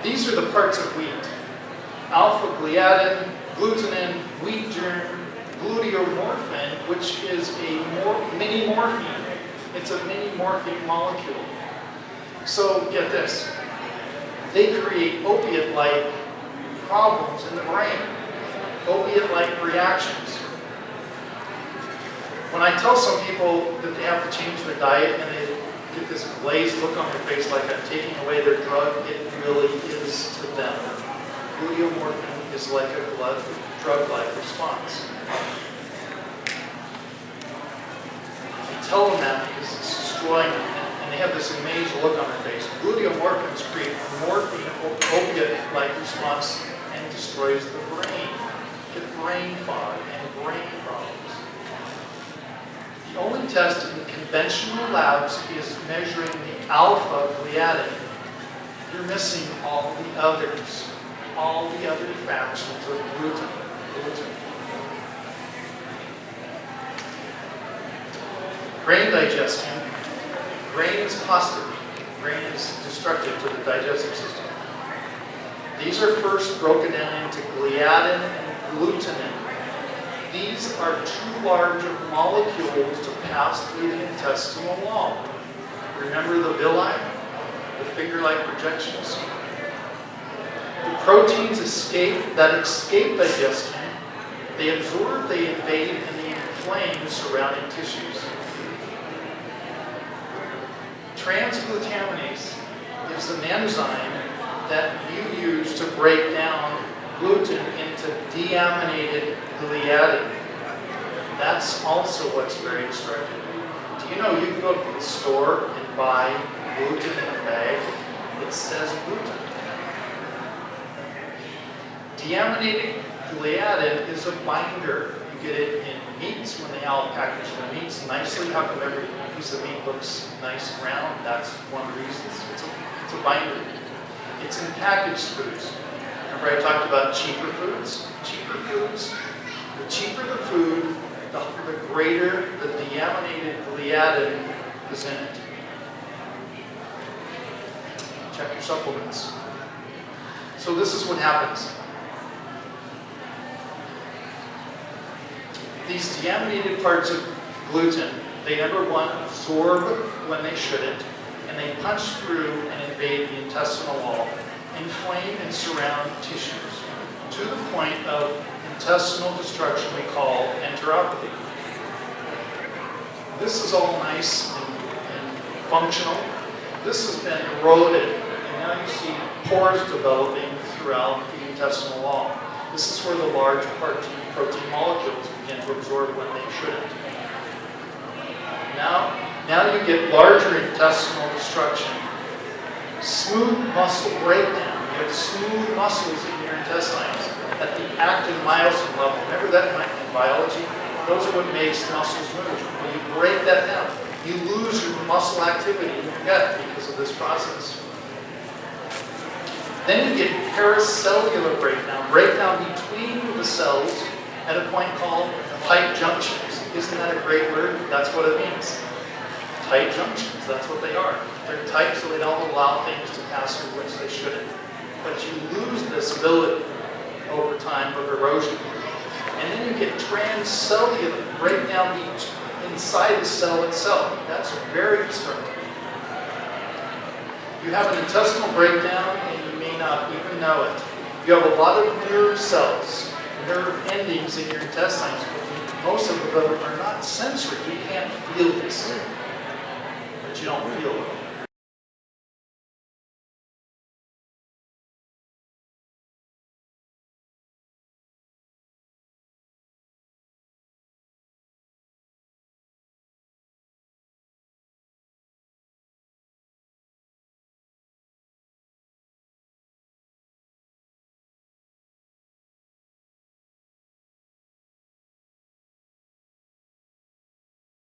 These are the parts of wheat. Alpha-gliadin, glutenin, wheat germ, gluteomorphin, which is a mini morphine. It's a mini morphine molecule. So get this. They create opiate-like problems in the brain. Opiate-like reactions. When I tell some people that they have to change their diet and they get this glazed look on their face like I'm taking away their drug, it really is to them. Gluteomorphin is like a drug-like response. I tell them that because it's destroying them, and they have this amazed look on their face. Gluteomorphins create morphine, opiate-like response, and destroys the brain. Get brain fog and brain problems. The only test in conventional labs is measuring the alpha-gliadin. You're missing all the others, all the other fractions of gluten. Grain digestion. Grain is caustic. Grain is destructive to the digestive system. These are first broken down into gliadin and glutenin. These are too large of molecules to pass through the intestinal wall. Remember the villi? The finger-like projections? The proteins that escape digestion, they absorb, they invade, and they inflame surrounding tissues. Transglutaminase is an enzyme that you use to break down gluten into deaminated gliadin. That's also what's very destructive. Do you know you can go to the store and buy gluten in a bag? It says gluten. Deaminated gliadin is a binder. You get it in meats when they all package the meats nicely. How come every piece of meat looks nice and round? That's one of the reasons. It's a binder. It's in packaged foods. Remember I talked about cheaper foods? Cheaper foods, the cheaper the food, the greater the deaminated gliadin is in it. Check your supplements. So this is what happens. These deaminated parts of gluten, they number one absorb when they shouldn't, and they punch through and invade the intestinal wall, inflame and surround tissues, to the point of intestinal destruction we call enteropathy. This is all nice and functional. This has been eroded, and now you see pores developing throughout the intestinal wall. This is where the large protein molecules begin to absorb when they shouldn't. Now you get larger intestinal destruction. Smooth muscle breakdown. You have smooth muscles in your intestines at the actin myosin level. Remember that in biology? Those are what makes muscles move. When you break that down, you lose your muscle activity in your gut because of this process. Then you get paracellular breakdown between the cells at a point called tight junctions. Isn't that a great word? That's what it means. Tight junctions, that's what they are. They're tight so they don't allow things to pass through which they shouldn't. But you lose this ability over time of erosion. And then you get transcellular breakdown inside the cell itself. That's very destructive. You have an intestinal breakdown and you may not even know it. You have a lot of nerve cells, nerve endings in your intestines, but most of them are not sensory. You can't feel this, but you don't feel it.